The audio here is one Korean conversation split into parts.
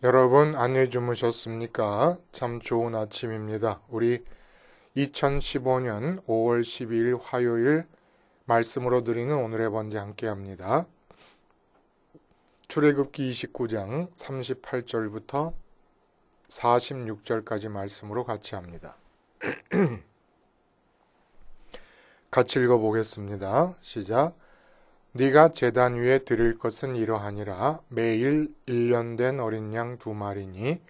여러분 안녕히 주무셨습니까? 참 좋은 아침입니다. 우리 2015년 5월 12일 화요일 말씀으로 드리는 오늘의 번제 함께 합니다. 출애굽기 29장 38절부터 46절까지 말씀으로 같이 합니다. 같이 읽어보겠습니다. 시작. 네가 제단 위에 드릴 것은 이러하니라. 매일 1년 된 어린 양 2마리니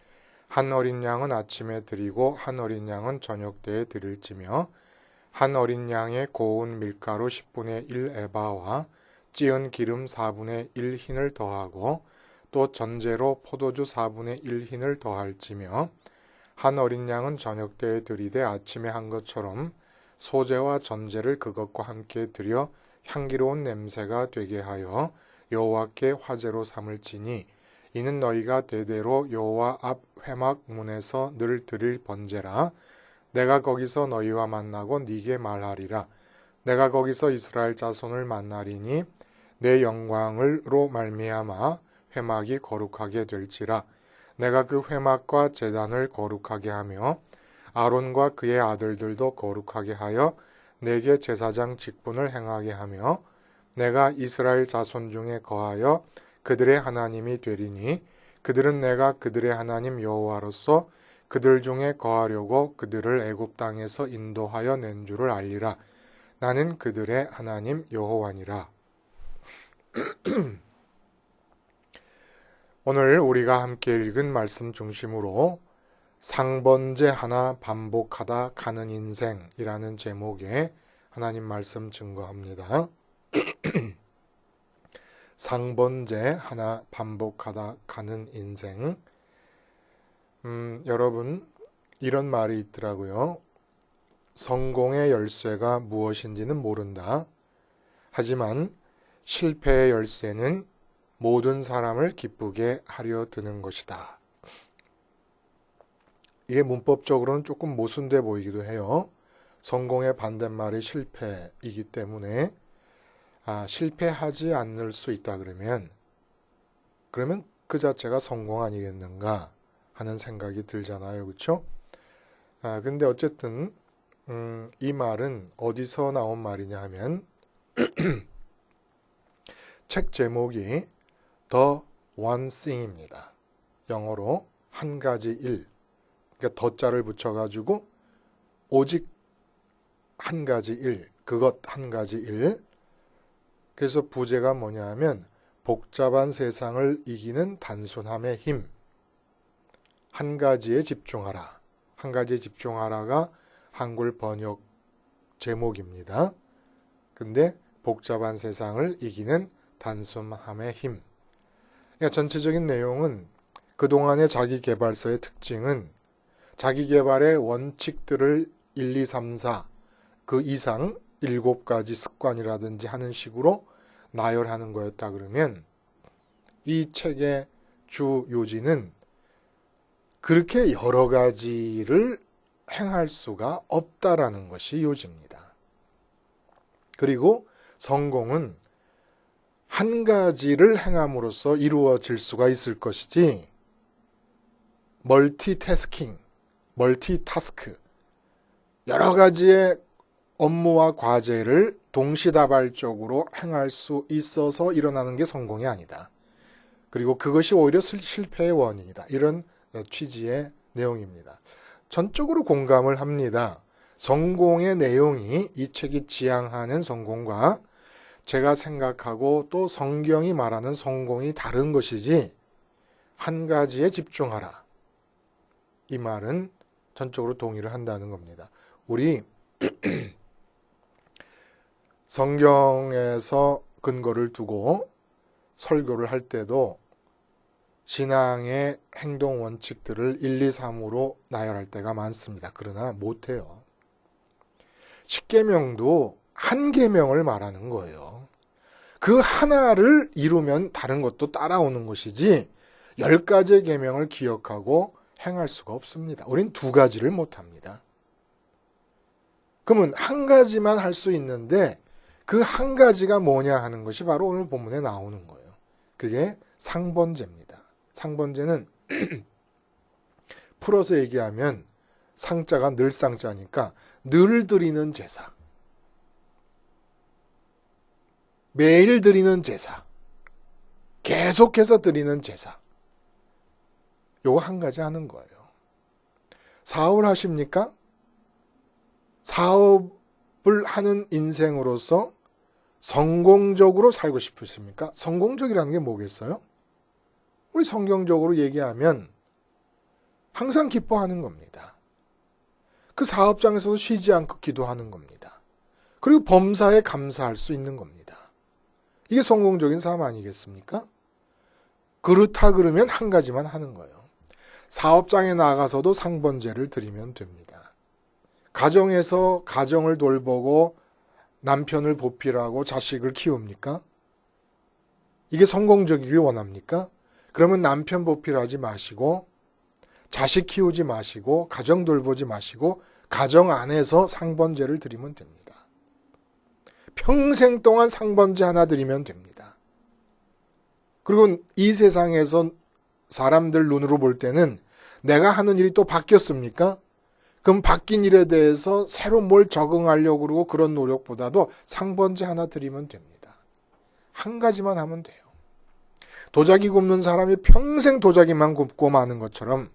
한 어린 양은 아침에 드리고 한 어린 양은 저녁 때에 드릴지며 한 어린 양의 고운 밀가루 10분의 1 에바와 찌은 기름 4분의 1 흰을 더하고 또 전제로 포도주 4분의 1 흰을 더할지며 한 어린 양은 저녁 때에 드리되 아침에 한 것처럼 소제와 전제를 그것과 함께 드려 향기로운 냄새가 되게 하여 여호와께 화제로 삼을지니 이는 너희가 대대로 여호와 앞 회막 문에서 늘 드릴 번제라. 내가 거기서 너희와 만나고 네게 말하리라. 내가 거기서 이스라엘 자손을 만나리니 내 영광으로 말미암아 회막이 거룩하게 될지라. 내가 그 회막과 제단을 거룩하게 하며 아론과 그의 아들들도 거룩하게 하여 내게 제사장 직분을 행하게 하며 내가 이스라엘 자손 중에 거하여 그들의 하나님이 되리니 그들은 내가 그들의 하나님 여호와로서 그들 중에 거하려고 그들을 애굽 땅에서 인도하여 낸 줄을 알리라. 나는 그들의 하나님 여호와니라. 오늘 우리가 함께 읽은 말씀 중심으로 상번제 하나 반복하다 가는 인생이라는 제목의 하나님 말씀 증거합니다. 상번제 하나 반복하다 가는 인생. 여러분 이런 말이 있더라고요. 성공의 열쇠가 무엇인지는 모른다. 하지만 실패의 열쇠는 모든 사람을 기쁘게 하려 드는 것이다. 이게 문법적으로는 조금 모순돼 보이기도 해요. 성공의 반대말이 실패이기 때문에 실패하지 않을 수 있다 그러면 그 자체가 성공 아니겠는가 하는 생각이 들잖아요. 그렇죠? 근데 어쨌든 이 말은 어디서 나온 말이냐 하면 책 제목이 The One Thing입니다. 영어로 한 가지 일. 그러니까 더자를 붙여가지고 오직 한 가지 일, 그것 한 가지 일. 그래서 부제가 뭐냐 하면 복잡한 세상을 이기는 단순함의 힘. 한 가지에 집중하라. 한 가지에 집중하라가 한글 번역 제목입니다. 근데 복잡한 세상을 이기는 단순함의 힘. 그러니까 전체적인 내용은 그동안의 자기계발서의 특징은 자기계발의 원칙들을 1, 2, 3, 4 그 이상 7가지 습관이라든지 하는 식으로 나열하는 거였다 그러면 이 책의 주 요지는 그렇게 여러 가지를 행할 수가 없다라는 것이 요지입니다. 그리고 성공은 한 가지를 행함으로써 이루어질 수가 있을 것이지 멀티타스크 여러 가지의 업무와 과제를 동시다발적으로 행할 수 있어서 일어나는 게 성공이 아니다. 그리고 그것이 오히려 실패의 원인이다. 이런 취지의 내용입니다. 전적으로 공감을 합니다. 성공의 내용이 이 책이 지향하는 성공과 제가 생각하고 또 성경이 말하는 성공이 다른 것이지 한 가지에 집중하라. 이 말은 전적으로 동의를 한다는 겁니다. 우리 성경에서 근거를 두고 설교를 할 때도 신앙의 행동 원칙들을 1, 2, 3으로 나열할 때가 많습니다. 그러나 못해요. 십계명도 한 계명을 말하는 거예요. 그 하나를 이루면 다른 것도 따라오는 것이지 10가지의 계명을 기억하고 행할 수가 없습니다. 우린 2가지를 못합니다. 그러면 한 가지만 할 수 있는데 그 한 가지가 뭐냐 하는 것이 바로 오늘 본문에 나오는 거예요. 그게 상번제입니다. 상번제는 풀어서 얘기하면 상자가 늘 상자니까 늘 드리는 제사, 매일 드리는 제사, 계속해서 드리는 제사, 요거 한 가지 하는 거예요. 사업을 하십니까? 사업을 하는 인생으로서 성공적으로 살고 싶으십니까? 성공적이라는 게 뭐겠어요? 우리 성경적으로 얘기하면 항상 기뻐하는 겁니다. 그 사업장에서도 쉬지 않고 기도하는 겁니다. 그리고 범사에 감사할 수 있는 겁니다. 이게 성공적인 삶 아니겠습니까? 그렇다 그러면 한 가지만 하는 거예요. 사업장에 나가서도 상번제를 드리면 됩니다. 가정에서 가정을 돌보고 남편을 보필하고 자식을 키웁니까? 이게 성공적이길 원합니까? 그러면 남편 보필하지 마시고 자식 키우지 마시고 가정 돌보지 마시고 가정 안에서 상번제를 드리면 됩니다. 평생 동안 상번제 하나 드리면 됩니다. 그리고 이 세상에서 사람들 눈으로 볼 때는 내가 하는 일이 또 바뀌었습니까? 그럼 바뀐 일에 대해서 새로 뭘 적응하려고 그러고 그런 노력보다도 상번제 하나 드리면 됩니다. 한 가지만 하면 돼요. 도자기 굽는 사람이 평생 도자기만 굽고 마는 것처럼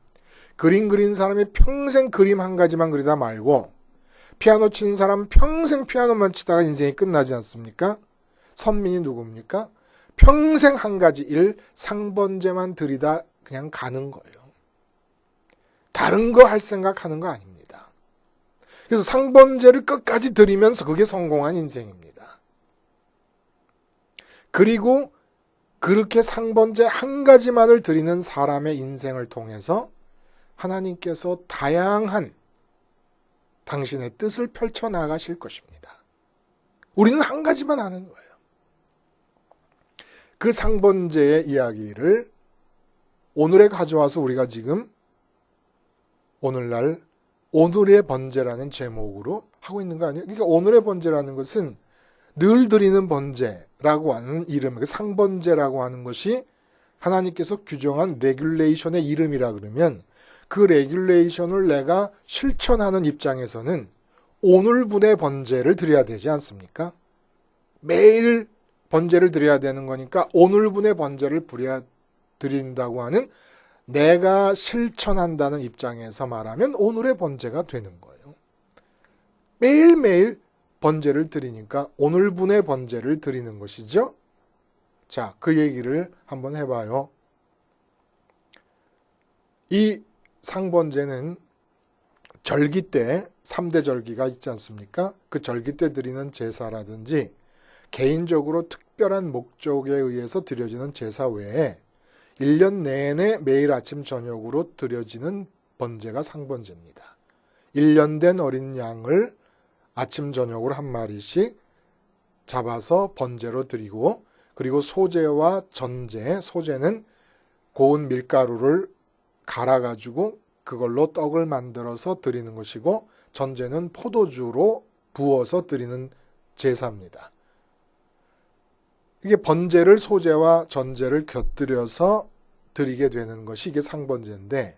그림 그리는 사람이 평생 그림 한 가지만 그리다 말고 피아노 치는 사람은 평생 피아노만 치다가 인생이 끝나지 않습니까? 선민이 누굽니까? 평생 한 가지 일 상번제만 드리다 그냥 가는 거예요. 다른 거 할 생각하는 거 아닙니다. 그래서 상번제를 끝까지 드리면서 그게 성공한 인생입니다. 그리고 그렇게 상번제 한 가지만을 드리는 사람의 인생을 통해서 하나님께서 다양한 당신의 뜻을 펼쳐나가실 것입니다. 우리는 한 가지만 하는 거예요. 그 상번제의 이야기를 오늘에 가져와서 우리가 지금 오늘날 오늘의 번제라는 제목으로 하고 있는 거 아니에요? 그러니까 오늘의 번제라는 것은 늘 드리는 번제라고 하는 이름, 상번제라고 하는 것이 하나님께서 규정한 레귤레이션의 이름이라 그러면 그 레귤레이션을 내가 실천하는 입장에서는 오늘분의 번제를 드려야 되지 않습니까? 매일 번제를 드려야 되는 거니까 오늘분의 번제를 드린다고 하는 내가 실천한다는 입장에서 말하면 오늘의 번제가 되는 거예요. 매일매일 번제를 드리니까 오늘분의 번제를 드리는 것이죠. 자, 그 얘기를 한번 해봐요. 이 상번제는 절기 때 3대 절기가 있지 않습니까? 그 절기 때 드리는 제사라든지 개인적으로 특별한 목적에 의해서 드려지는 제사 외에 1년 내내 매일 아침 저녁으로 드려지는 번제가 상번제입니다. 1년 된 어린 양을 아침 저녁으로 한 마리씩 잡아서 번제로 드리고 그리고 소제와 전제, 소제는 고운 밀가루를 갈아가지고 그걸로 떡을 만들어서 드리는 것이고 전제는 포도주로 부어서 드리는 제사입니다. 이게 번제를 소제와 전제를 곁들여서 드리게 되는 것이 이게 상번제인데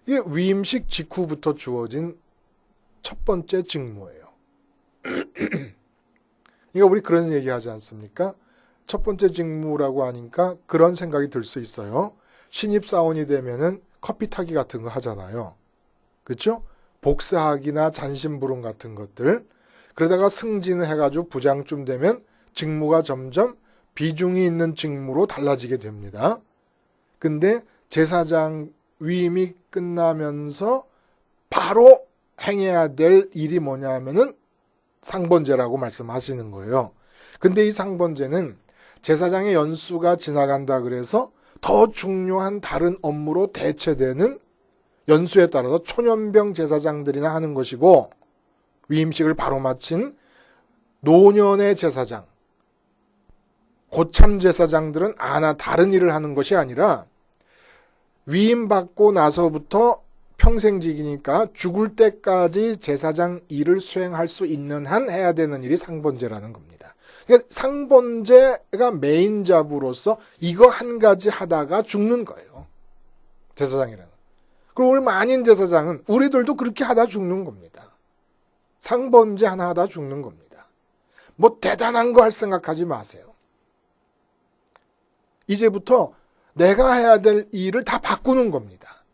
이게 위임식 직후부터 주어진 첫 번째 직무예요. 그러니까 우리 그런 얘기 하지 않습니까? 첫 번째 직무라고 하니까 그런 생각이 들 수 있어요. 신입사원이 되면은 커피 타기 같은 거 하잖아요. 그렇죠? 복사하기나 잔심부름 같은 것들. 그러다가 승진을 해가지고 부장쯤 되면 직무가 점점 비중이 있는 직무로 달라지게 됩니다. 근데 제사장 위임이 끝나면서 바로 행해야 될 일이 뭐냐면은 상번제라고 말씀하시는 거예요. 근데 이 상번제는 제사장의 연수가 지나간다 그래서 더 중요한 다른 업무로 대체되는 연수에 따라서 초년병 제사장들이나 하는 것이고 위임식을 바로 마친 노년의 제사장, 고참 제사장들은 다른 일을 하는 것이 아니라 위임받고 나서부터 평생직이니까 죽을 때까지 제사장 일을 수행할 수 있는 한 해야 되는 일이 상번제라는 겁니다. 그러니까 상번제가 메인 잡으로서 이거 한 가지 하다가 죽는 거예요. 제사장이라는. 그리고 우리 만인 제사장은 우리들도 그렇게 하다 죽는 겁니다. 상번제 하나 하다 죽는 겁니다. 뭐 대단한 거 할 생각하지 마세요. 이제부터 내가 해야 될 일을 다 바꾸는 겁니다.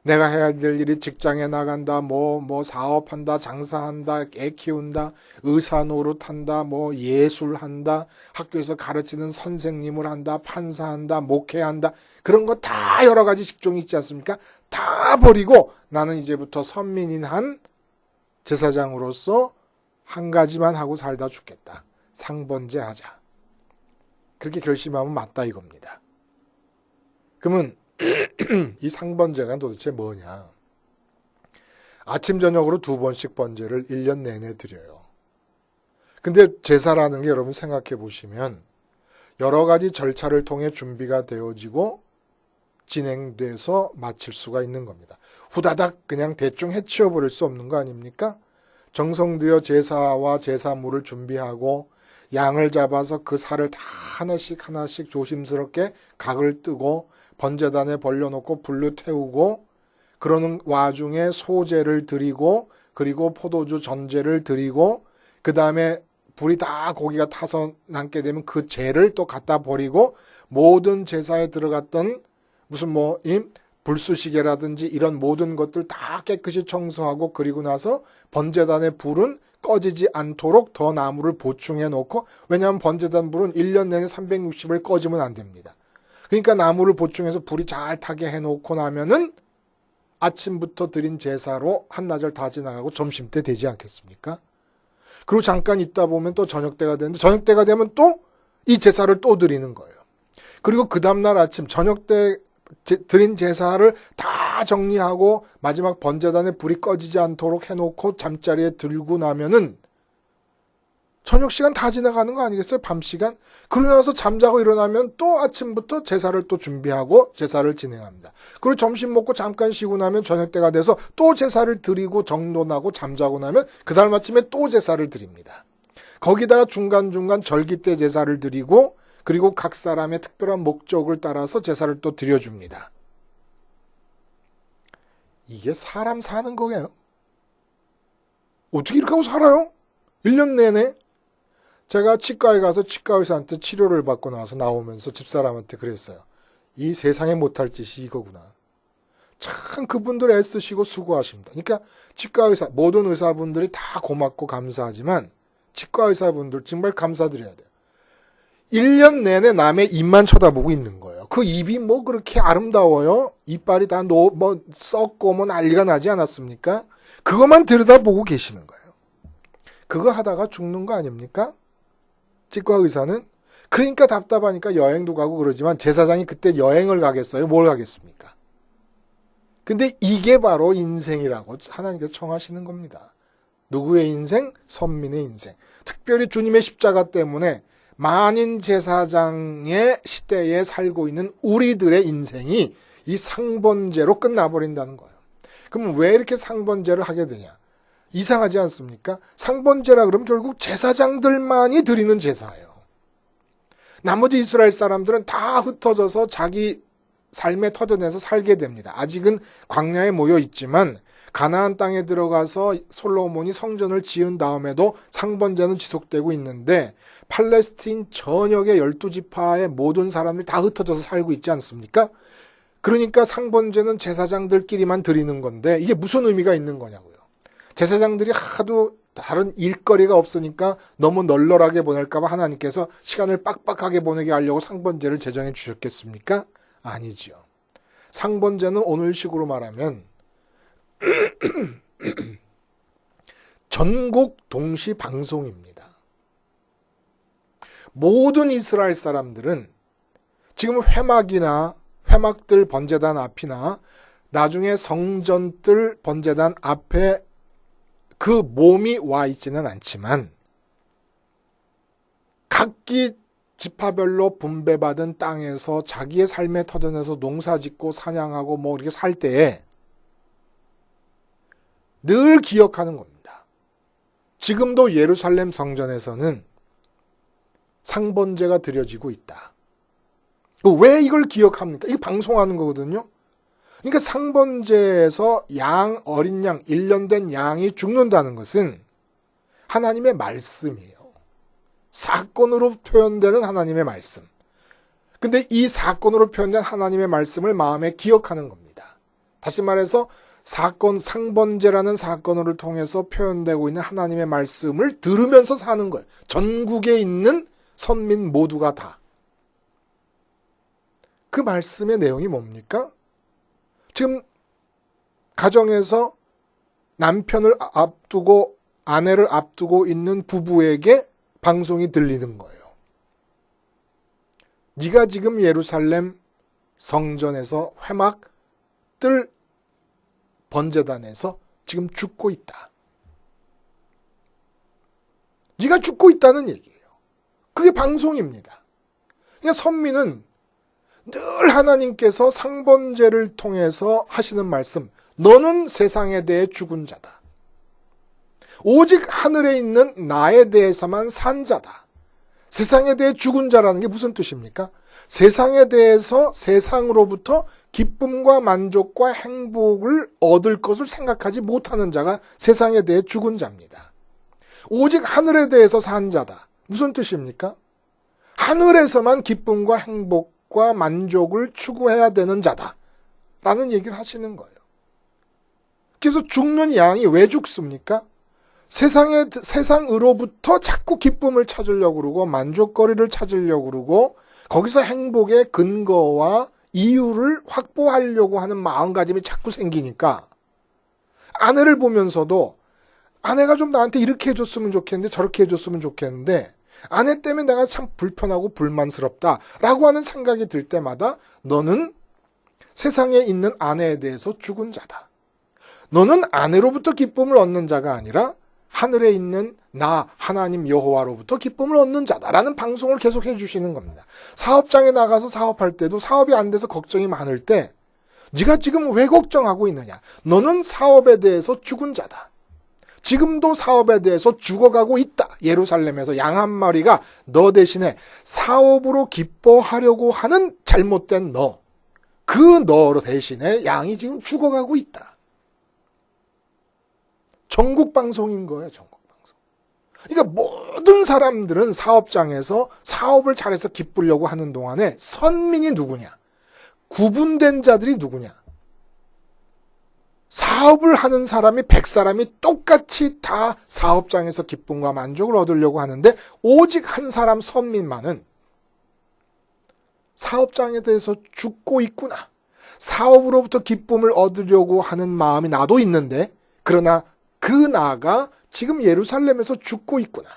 내가 해야 될 일이 직장에 나간다, 뭐 사업한다, 장사한다, 애 키운다, 의사 노릇한다, 뭐 예술한다, 학교에서 가르치는 선생님을 한다, 판사한다, 목회한다. 그런 거 다 여러 가지 직종이 있지 않습니까? 다 버리고 나는 이제부터 선민인 한 제사장으로서 한 가지만 하고 살다 죽겠다. 상번제 하자. 그렇게 결심하면 맞다 이겁니다. 그러면 이 상번제가 도대체 뭐냐? 아침 저녁으로 2번씩 번제를 1년 내내 드려요. 근데 제사라는 게 여러분 생각해 보시면 여러 가지 절차를 통해 준비가 되어지고 진행돼서 마칠 수가 있는 겁니다. 후다닥 그냥 대충 해치워 버릴 수 없는 거 아닙니까? 정성 들여 제사와 제사물을 준비하고 양을 잡아서 그 살을 다 하나씩 하나씩 조심스럽게 각을 뜨고 번제단에 벌려놓고 불로 태우고 그러는 와중에 소제를 드리고 그리고 포도주 전제를 드리고 그 다음에 불이 다 고기가 타서 남게 되면 그 재를 또 갖다 버리고 모든 제사에 들어갔던 무슨 불수시개라든지 이런 모든 것들 다 깨끗이 청소하고 그리고 나서 번제단의 불은 꺼지지 않도록 더 나무를 보충해 놓고 왜냐하면 번제단 불은 1년 내내 360일 꺼지면 안 됩니다. 그러니까 나무를 보충해서 불이 잘 타게 해놓고 나면은 아침부터 드린 제사로 한나절 다 지나가고 점심때 되지 않겠습니까? 그리고 잠깐 있다 보면 또 저녁때가 되는데 저녁때가 되면 또 이 제사를 또 드리는 거예요. 그리고 그 다음날 아침 저녁때 드린 제사를 다 정리하고 마지막 번제단에 불이 꺼지지 않도록 해놓고 잠자리에 들고 나면은 저녁 시간 다 지나가는 거 아니겠어요? 밤 시간? 그러고 나서 잠자고 일어나면 또 아침부터 제사를 또 준비하고 제사를 진행합니다. 그리고 점심 먹고 잠깐 쉬고 나면 저녁 때가 돼서 또 제사를 드리고 정돈하고 잠자고 나면 그다음 아침에 또 제사를 드립니다. 거기다가 중간중간 절기 때 제사를 드리고 그리고 각 사람의 특별한 목적을 따라서 제사를 또 드려줍니다. 이게 사람 사는 거예요. 어떻게 이렇게 하고 살아요? 1년 내내? 제가 치과에 가서 치과 의사한테 치료를 받고 나서 나오면서 집사람한테 그랬어요. 이 세상에 못할 짓이 이거구나. 참 그분들 애쓰시고 수고하십니다. 그러니까 치과 의사, 모든 의사분들이 다 고맙고 감사하지만 치과 의사분들 정말 감사드려야 돼요. 1년 내내 남의 입만 쳐다보고 있는 거예요. 그 입이 뭐 그렇게 아름다워요? 이빨이 다 썩고 뭐 난리가 나지 않았습니까? 그것만 들여다보고 계시는 거예요. 그거 하다가 죽는 거 아닙니까? 치과 의사는? 그러니까 답답하니까 여행도 가고 그러지만 제사장이 그때 여행을 가겠어요? 뭘 가겠습니까? 근데 이게 바로 인생이라고 하나님께서 청하시는 겁니다. 누구의 인생? 선민의 인생. 특별히 주님의 십자가 때문에 만인 제사장의 시대에 살고 있는 우리들의 인생이 이 상번제로 끝나버린다는 거예요. 그럼 왜 이렇게 상번제를 하게 되냐? 이상하지 않습니까? 상번제라 그러면 결국 제사장들만이 드리는 제사예요. 나머지 이스라엘 사람들은 다 흩어져서 자기 삶의 터전에서 살게 됩니다. 아직은 광야에 모여 있지만 가나안 땅에 들어가서 솔로몬이 성전을 지은 다음에도 상번제는 지속되고 있는데 팔레스틴 전역의 12지파의 모든 사람들이 다 흩어져서 살고 있지 않습니까? 그러니까 상번제는 제사장들끼리만 드리는 건데 이게 무슨 의미가 있는 거냐고요. 제사장들이 하도 다른 일거리가 없으니까 너무 널널하게 보낼까 봐 하나님께서 시간을 빡빡하게 보내게 하려고 상번제를 제정해 주셨겠습니까? 아니지요. 상번제는 오늘식으로 말하면 전국 동시 방송입니다. 모든 이스라엘 사람들은 지금 회막들 번제단 앞이나 나중에 성전들 번제단 앞에 그 몸이 와 있지는 않지만 각기 지파별로 분배받은 땅에서 자기의 삶의 터전에서 농사짓고 사냥하고 뭐 이렇게 살 때에 늘 기억하는 겁니다. 지금도 예루살렘 성전에서는 상번제가 드려지고 있다. 왜 이걸 기억합니까? 이게 방송하는 거거든요. 그러니까 상번제에서 어린 양, 1년 된 양이 죽는다는 것은 하나님의 말씀이에요. 사건으로 표현되는 하나님의 말씀. 근데 이 사건으로 표현된 하나님의 말씀을 마음에 기억하는 겁니다. 다시 말해서 상번제라는 사건을 통해서 표현되고 있는 하나님의 말씀을 들으면서 사는 거예요. 전국에 있는 선민 모두가 다. 그 말씀의 내용이 뭡니까? 지금 가정에서 남편을 앞두고 아내를 앞두고 있는 부부에게 방송이 들리는 거예요. 네가 지금 예루살렘 성전에서 회막 뜰 번제단에서 지금 죽고 있다. 네가 죽고 있다는 얘기예요. 그게 방송입니다. 그러니까 선민은 늘 하나님께서 상번제를 통해서 하시는 말씀, 너는 세상에 대해 죽은 자다. 오직 하늘에 있는 나에 대해서만 산 자다. 세상에 대해 죽은 자라는 게 무슨 뜻입니까? 세상에 대해서 세상으로부터 기쁨과 만족과 행복을 얻을 것을 생각하지 못하는 자가 세상에 대해 죽은 자입니다. 오직 하늘에 대해서 산 자다. 무슨 뜻입니까? 하늘에서만 기쁨과 행복과 만족을 추구해야 되는 자다. 라는 얘기를 하시는 거예요. 그래서 죽는 양이 왜 죽습니까? 세상으로부터 자꾸 기쁨을 찾으려고 그러고 만족거리를 찾으려고 그러고 거기서 행복의 근거와 이유를 확보하려고 하는 마음가짐이 자꾸 생기니까 아내를 보면서도 아내가 좀 나한테 이렇게 해줬으면 좋겠는데 저렇게 해줬으면 좋겠는데 아내 때문에 내가 참 불편하고 불만스럽다라고 하는 생각이 들 때마다 너는 세상에 있는 아내에 대해서 죽은 자다. 너는 아내로부터 기쁨을 얻는 자가 아니라 하늘에 있는 나 하나님 여호와로부터 기쁨을 얻는 자다라는 방송을 계속 해주시는 겁니다. 사업장에 나가서 사업할 때도 사업이 안 돼서 걱정이 많을 때 네가 지금 왜 걱정하고 있느냐? 너는 사업에 대해서 죽은 자다. 지금도 사업에 대해서 죽어가고 있다. 예루살렘에서 양 한 마리가 너 대신에 사업으로 기뻐하려고 하는 잘못된 너. 그 너 대신에 양이 지금 죽어가고 있다. 전국 방송인 거예요. 전국 방송. 그러니까 모든 사람들은 사업장에서 사업을 잘해서 기쁘려고 하는 동안에 선민이 누구냐? 구분된 자들이 누구냐? 사업을 하는 사람이 100사람이 똑같이 다 사업장에서 기쁨과 만족을 얻으려고 하는데 오직 한 사람 선민만은 사업장에 대해서 죽고 있구나. 사업으로부터 기쁨을 얻으려고 하는 마음이 나도 있는데 그러나 그 나가 지금 예루살렘에서 죽고 있구나.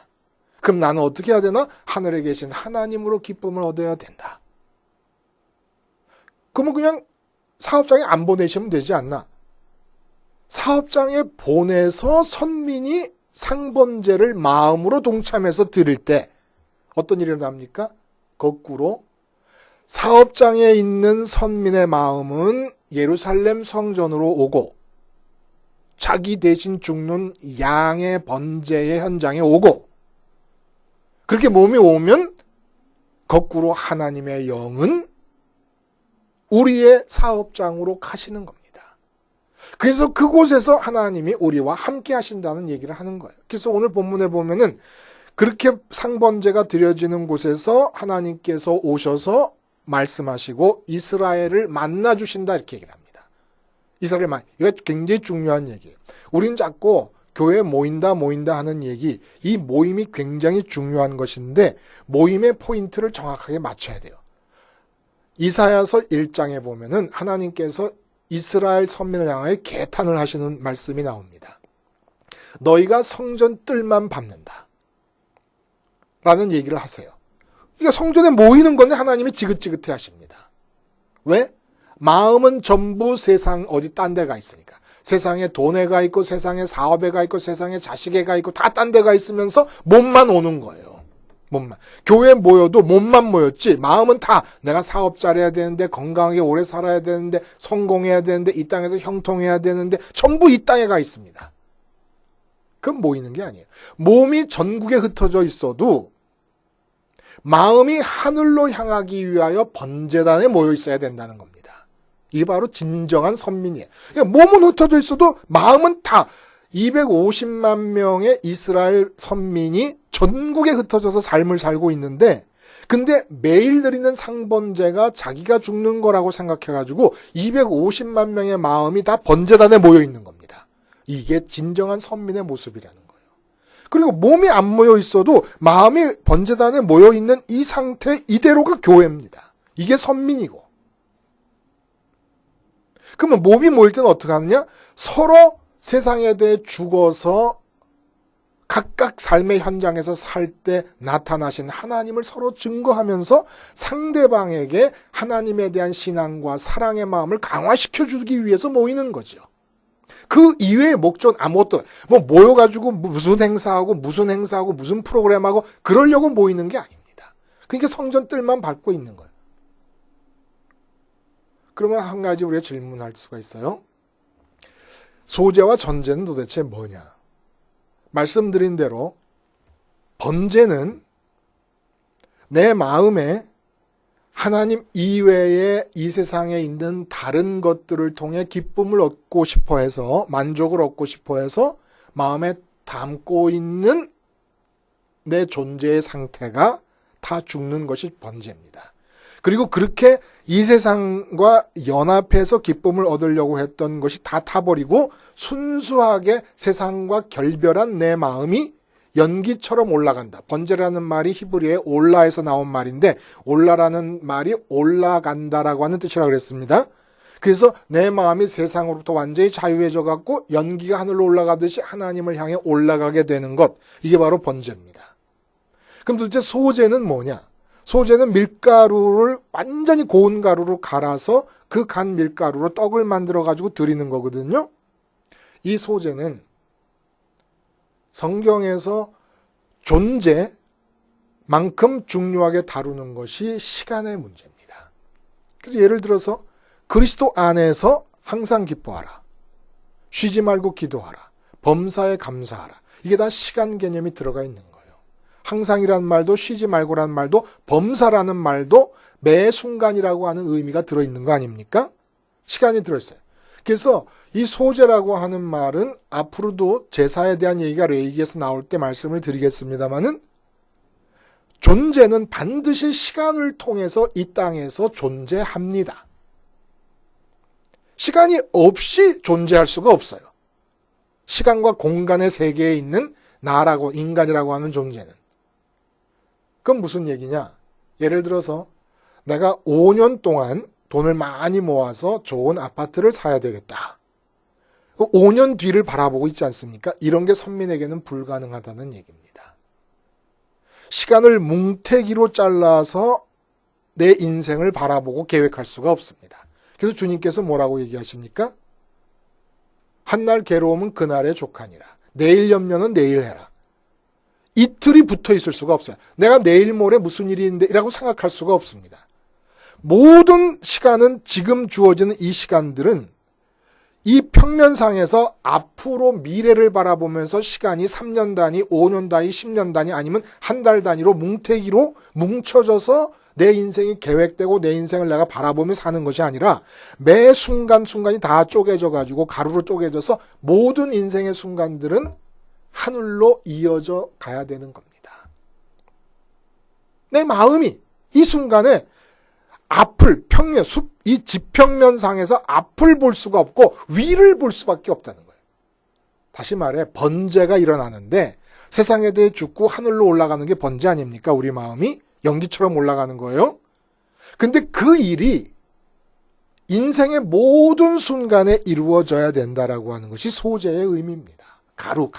그럼 나는 어떻게 해야 되나? 하늘에 계신 하나님으로 기쁨을 얻어야 된다. 그러면 그냥 사업장에 안 보내시면 되지 않나? 사업장에 보내서 선민이 상번제를 마음으로 동참해서 드릴 때 어떤 일이 일어납니까? 거꾸로 사업장에 있는 선민의 마음은 예루살렘 성전으로 오고 자기 대신 죽는 양의 번제의 현장에 오고 그렇게 몸이 오면 거꾸로 하나님의 영은 우리의 사업장으로 가시는 겁니다. 그래서 그곳에서 하나님이 우리와 함께 하신다는 얘기를 하는 거예요. 그래서 오늘 본문에 보면은 그렇게 상번제가 드려지는 곳에서 하나님께서 오셔서 말씀하시고 이스라엘을 만나주신다 이렇게 얘기를 합니다. 이스라엘만. 이거 굉장히 중요한 얘기예요. 우린 자꾸 교회에 모인다 하는 얘기, 이 모임이 굉장히 중요한 것인데 모임의 포인트를 정확하게 맞춰야 돼요. 이사야서 1장에 보면은 하나님께서 이스라엘 선민을 향하여 개탄을 하시는 말씀이 나옵니다. 너희가 성전 뜰만 밟는다. 라는 얘기를 하세요. 그러니까 성전에 모이는 건데 하나님이 지긋지긋해 하십니다. 왜? 마음은 전부 세상 어디 딴 데가 있으니까. 세상에 돈에 가 있고 세상에 사업에 가 있고 세상에 자식에 가 있고 다 딴 데 가 있으면서 몸만 오는 거예요. 몸만. 교회에 모여도 몸만 모였지 마음은 다 내가 사업 잘해야 되는데 건강하게 오래 살아야 되는데 성공해야 되는데 이 땅에서 형통해야 되는데 전부 이 땅에 가 있습니다. 그건 모이는 게 아니에요. 몸이 전국에 흩어져 있어도 마음이 하늘로 향하기 위하여 번제단에 모여 있어야 된다는 겁니다. 이게 바로 진정한 선민이에요. 그러니까 몸은 흩어져 있어도 마음은 다 250만 명의 이스라엘 선민이 전국에 흩어져서 삶을 살고 있는데, 근데 매일 드리는 상번제가 자기가 죽는 거라고 생각해가지고 250만 명의 마음이 다 번제단에 모여 있는 겁니다. 이게 진정한 선민의 모습이라는 거예요. 그리고 몸이 안 모여 있어도 마음이 번제단에 모여 있는 이 상태 이대로가 교회입니다. 이게 선민이고. 그러면 몸이 모일 때는 어떻게 하느냐? 서로 세상에 대해 죽어서 각각 삶의 현장에서 살 때 나타나신 하나님을 서로 증거하면서 상대방에게 하나님에 대한 신앙과 사랑의 마음을 강화시켜주기 위해서 모이는 거죠. 그 이외의 목적은 아무것도, 모여가지고 무슨 행사하고 무슨 프로그램하고 그러려고 모이는 게 아닙니다. 그러니까 성전 뜰만 밟고 있는 거예요. 그러면 한 가지 우리가 질문할 수가 있어요. 소제와 전제는 도대체 뭐냐? 말씀드린 대로 번제는 내 마음에 하나님 이외에 이 세상에 있는 다른 것들을 통해 기쁨을 얻고 싶어 해서, 만족을 얻고 싶어 해서 마음에 담고 있는 내 존재의 상태가 다 죽는 것이 번제입니다. 그리고 그렇게 이 세상과 연합해서 기쁨을 얻으려고 했던 것이 다 타버리고 순수하게 세상과 결별한 내 마음이 연기처럼 올라간다. 번제라는 말이 히브리의 올라에서 나온 말인데, 올라라는 말이 올라간다라고 하는 뜻이라고 그랬습니다. 그래서 내 마음이 세상으로부터 완전히 자유해져 갖고 연기가 하늘로 올라가듯이 하나님을 향해 올라가게 되는 것, 이게 바로 번제입니다. 그럼 도대체 소제는 뭐냐? 소제는 밀가루를 완전히 고운 가루로 갈아서 그 간 밀가루로 떡을 만들어 가지고 드리는 거거든요. 이 소제는 성경에서 존재만큼 중요하게 다루는 것이 시간의 문제입니다. 그래서 예를 들어서 그리스도 안에서 항상 기뻐하라, 쉬지 말고 기도하라, 범사에 감사하라. 이게 다 시간 개념이 들어가 있는 거예요. 항상이라는 말도, 쉬지 말고라는 말도, 범사라는 말도 매 순간이라고 하는 의미가 들어있는 거 아닙니까? 시간이 들어있어요. 그래서 이 소제라고 하는 말은 앞으로도 제사에 대한 얘기가 레위기에서 나올 때 말씀을 드리겠습니다마는, 존재는 반드시 시간을 통해서 이 땅에서 존재합니다. 시간이 없이 존재할 수가 없어요. 시간과 공간의 세계에 있는 나라고, 인간이라고 하는 존재는. 그건 무슨 얘기냐? 예를 들어서 내가 5년 동안 돈을 많이 모아서 좋은 아파트를 사야 되겠다. 5년 뒤를 바라보고 있지 않습니까? 이런 게 선민에게는 불가능하다는 얘기입니다. 시간을 뭉태기로 잘라서 내 인생을 바라보고 계획할 수가 없습니다. 그래서 주님께서 뭐라고 얘기하십니까? 한날 괴로움은 그날의 족하니라. 내일 염려는 내일 해라. 이틀이 붙어 있을 수가 없어요. 내가 내일 모레 무슨 일이 있는데 이라고 생각할 수가 없습니다. 모든 시간은, 지금 주어지는 이 시간들은 이 평면상에서 앞으로 미래를 바라보면서 시간이 3년 단위, 5년 단위, 10년 단위, 아니면 한 달 단위로 뭉태기로 뭉쳐져서 내 인생이 계획되고 내 인생을 내가 바라보며 사는 것이 아니라 매 순간순간이 다 쪼개져 가지고 가루로 쪼개져서 모든 인생의 순간들은 하늘로 이어져 가야 되는 겁니다. 내 마음이 이 순간에 앞을, 평면, 이 지평면상에서 앞을 볼 수가 없고 위를 볼 수밖에 없다는 거예요. 다시 말해 번제가 일어나는데 세상에 대해 죽고 하늘로 올라가는 게 번제 아닙니까? 우리 마음이 연기처럼 올라가는 거예요. 근데 그 일이 인생의 모든 순간에 이루어져야 된다라고 하는 것이 소제의 의미입니다. 가루.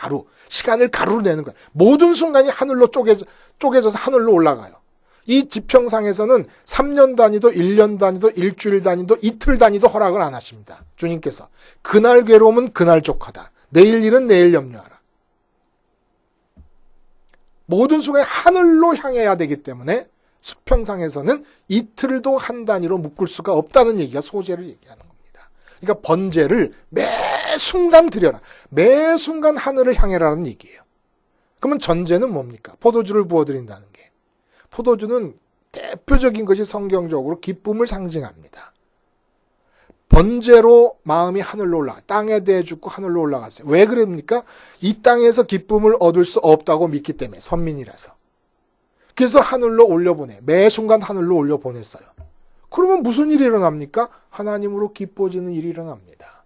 시간을 가루로 내는 거예요. 모든 순간이 하늘로 쪼개져서 하늘로 올라가요. 이 지평상에서는 3년 단위도 1년 단위도 일주일 단위도 이틀 단위도 허락을 안 하십니다. 주님께서. 그날 괴로움은 그날 족하다. 내일 일은 내일 염려하라. 모든 순간에 하늘로 향해야 되기 때문에 수평상에서는 이틀도 한 단위로 묶을 수가 없다는 얘기가 소제를 얘기하는 겁니다. 그러니까 번제를 매 순간 드려라. 매 순간 하늘을 향해라는 얘기예요. 그러면 전제는 뭡니까? 포도주를 부어드린다는 게. 포도주는 대표적인 것이 성경적으로 기쁨을 상징합니다. 번제로 마음이 하늘로 올라가, 땅에 대해 죽고 하늘로 올라갔어요. 왜 그럽니까? 이 땅에서 기쁨을 얻을 수 없다고 믿기 때문에, 선민이라서. 그래서 하늘로 올려보내. 매 순간 하늘로 올려보냈어요. 그러면 무슨 일이 일어납니까? 하나님으로 기뻐지는 일이 일어납니다.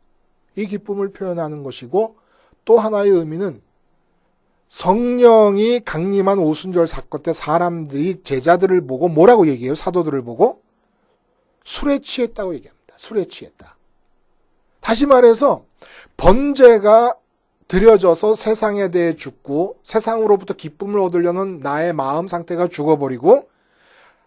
이 기쁨을 표현하는 것이고, 또 하나의 의미는 성령이 강림한 오순절 사건 때 사람들이 제자들을 보고 뭐라고 얘기해요? 사도들을 보고 술에 취했다고 얘기합니다. 술에 취했다. 다시 말해서 번제가 드려져서 세상에 대해 죽고 세상으로부터 기쁨을 얻으려는 나의 마음 상태가 죽어버리고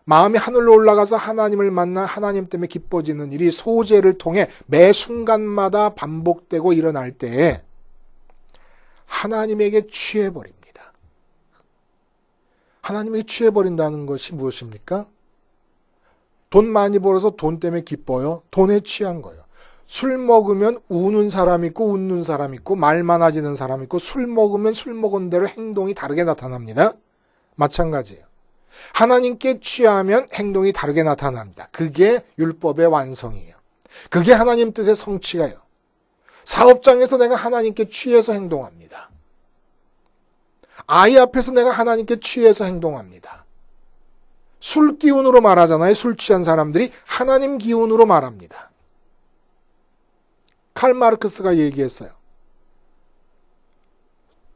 마음이 하늘로 올라가서 하나님을 만나 하나님 때문에 기뻐지는 일이 소제를 통해 매 순간마다 반복되고 일어날 때 하나님에게 취해버립니다. 하나님에게 취해버린다는 것이 무엇입니까? 돈 많이 벌어서 돈 때문에 기뻐요. 돈에 취한 거예요. 술 먹으면 우는 사람 있고 웃는 사람 있고 말 많아지는 사람 있고 술 먹으면 술 먹은 대로 행동이 다르게 나타납니다. 마찬가지예요. 하나님께 취하면 행동이 다르게 나타납니다. 그게 율법의 완성이에요. 그게 하나님 뜻의 성취가요. 사업장에서 내가 하나님께 취해서 행동합니다. 아이 앞에서 내가 하나님께 취해서 행동합니다. 술 기운으로 말하잖아요. 술 취한 사람들이 하나님 기운으로 말합니다. 칼 마르크스가 얘기했어요.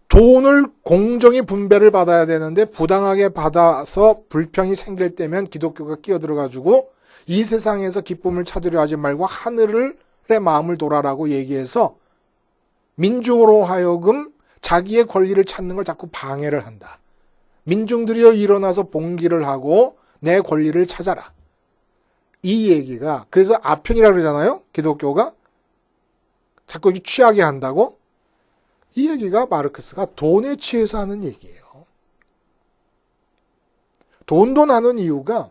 돈을 공정히 분배를 받아야 되는데 부당하게 받아서 불평이 생길 때면 기독교가 끼어들어가지고 이 세상에서 기쁨을 찾으려 하지 말고 하늘의 마음을 돌아라고 얘기해서 민중으로 하여금 자기의 권리를 찾는 걸 자꾸 방해를 한다. 민중들이여 일어나서 봉기를 하고 내 권리를 찾아라. 이 얘기가 그래서 아편이라고 그러잖아요. 기독교가 자꾸 취하게 한다고. 이 얘기가 마르크스가 돈에 취해서 하는 얘기예요. 돈 하는 이유가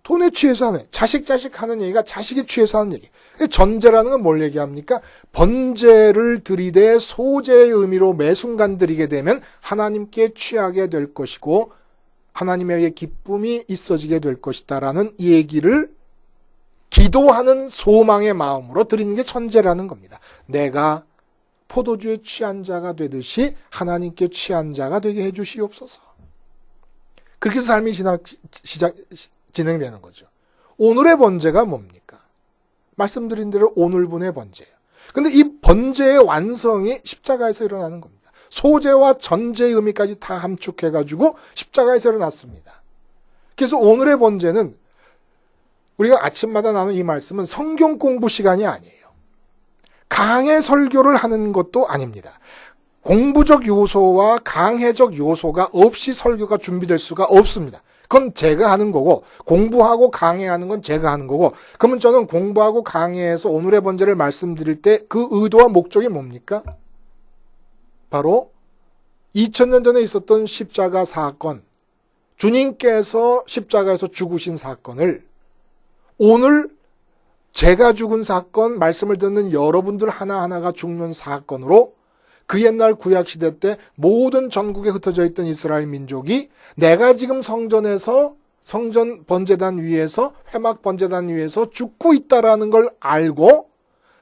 돈에 취해서 하는, 자식 하는 얘기가 자식에 취해서 하는 얘기. 전제라는 건 뭘 얘기합니까? 번제를 드리되 소제의 의미로 매 순간 드리게 되면 하나님께 취하게 될 것이고 하나님에게 기쁨이 있어지게 될 것이다라는 이 얘기를 기도하는 소망의 마음으로 드리는 게 천제라는 겁니다. 내가 포도주에 취한 자가 되듯이 하나님께 취한 자가 되게 해주시옵소서. 그렇게 해서 삶이 진행되는 거죠. 오늘의 번제가 뭡니까? 말씀드린 대로 오늘분의 번제예요. 근데 이 번제의 완성이 십자가에서 일어나는 겁니다. 소제와 전제의 의미까지 다 함축해가지고 십자가에서 일어났습니다. 그래서 오늘의 번제는 우리가 아침마다 나눈 이 말씀은 성경 공부 시간이 아니에요. 강해 설교를 하는 것도 아닙니다. 공부적 요소와 강해적 요소가 없이 설교가 준비될 수가 없습니다. 그건 제가 하는 거고 공부하고 강해하는 건 제가 하는 거고 그러면 저는 공부하고 강해해서 오늘의 번제를 말씀드릴 때 그 의도와 목적이 뭡니까? 바로 2000년 전에 있었던 십자가 사건, 주님께서 십자가에서 죽으신 사건을 오늘 제가 죽은 사건, 말씀을 듣는 여러분들 하나하나가 죽는 사건으로 그 옛날 구약시대 때 모든 전국에 흩어져 있던 이스라엘 민족이 내가 지금 성전에서 성전 번제단 위에서 회막 번제단 위에서 죽고 있다라는 걸 알고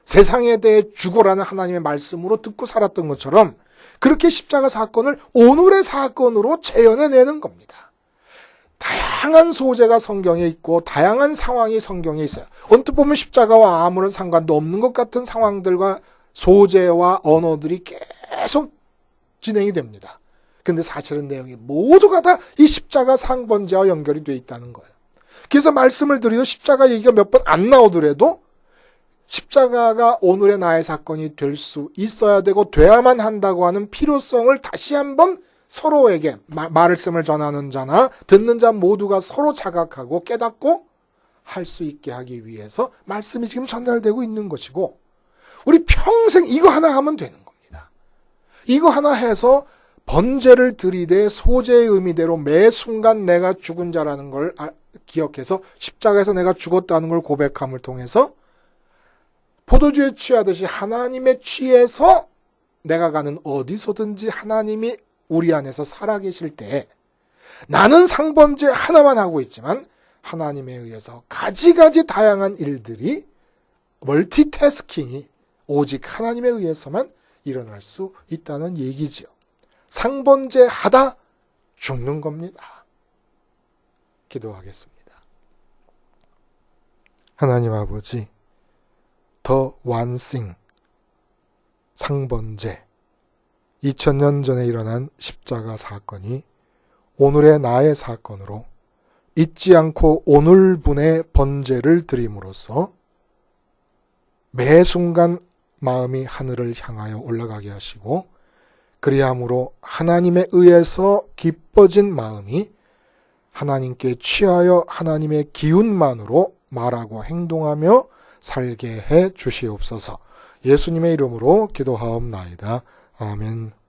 세상에 대해 죽어라는 하나님의 말씀으로 듣고 살았던 것처럼 그렇게 십자가 사건을 오늘의 사건으로 재현해내는 겁니다. 다양한 소재가 성경에 있고 다양한 상황이 성경에 있어요. 언뜻 보면 십자가와 아무런 상관도 없는 것 같은 상황들과 소재와 언어들이 계속 진행이 됩니다. 근데 사실은 내용이 모두가 다 이 십자가 상번제와 연결이 되어 있다는 거예요. 그래서 말씀을 드려도 십자가 얘기가 몇 번 안 나오더라도 십자가가 오늘의 나의 사건이 될 수 있어야 되고 돼야만 한다고 하는 필요성을 다시 한번 서로에게 말씀을 전하는 자나 듣는 자 모두가 서로 자각하고 깨닫고 할 수 있게 하기 위해서 말씀이 지금 전달되고 있는 것이고 우리 평생 이거 하나 하면 되는 겁니다. 이거 하나 해서 번제를 드리되 소제의 의미대로 매 순간 내가 죽은 자라는 걸 기억해서 십자가에서 내가 죽었다는 걸 고백함을 통해서 포도주에 취하듯이 하나님에 취해서 내가 가는 어디서든지 하나님이 우리 안에서 살아계실 때 나는 상번제 하나만 하고 있지만 하나님에 의해서 가지가지 다양한 일들이 멀티태스킹이 오직 하나님에 의해서만 일어날 수 있다는 얘기지요. 상번제 하다 죽는 겁니다. 기도하겠습니다. 하나님 아버지, 더 완싱, 상번제, 2000년 전에 일어난 십자가 사건이 오늘의 나의 사건으로 잊지 않고 오늘분의 번제를 드림으로써 매 순간 마음이 하늘을 향하여 올라가게 하시고 그리함으로 하나님에 의해서 기뻐진 마음이 하나님께 취하여 하나님의 기운만으로 말하고 행동하며 살게 해 주시옵소서. 예수님의 이름으로 기도하옵나이다. 아멘.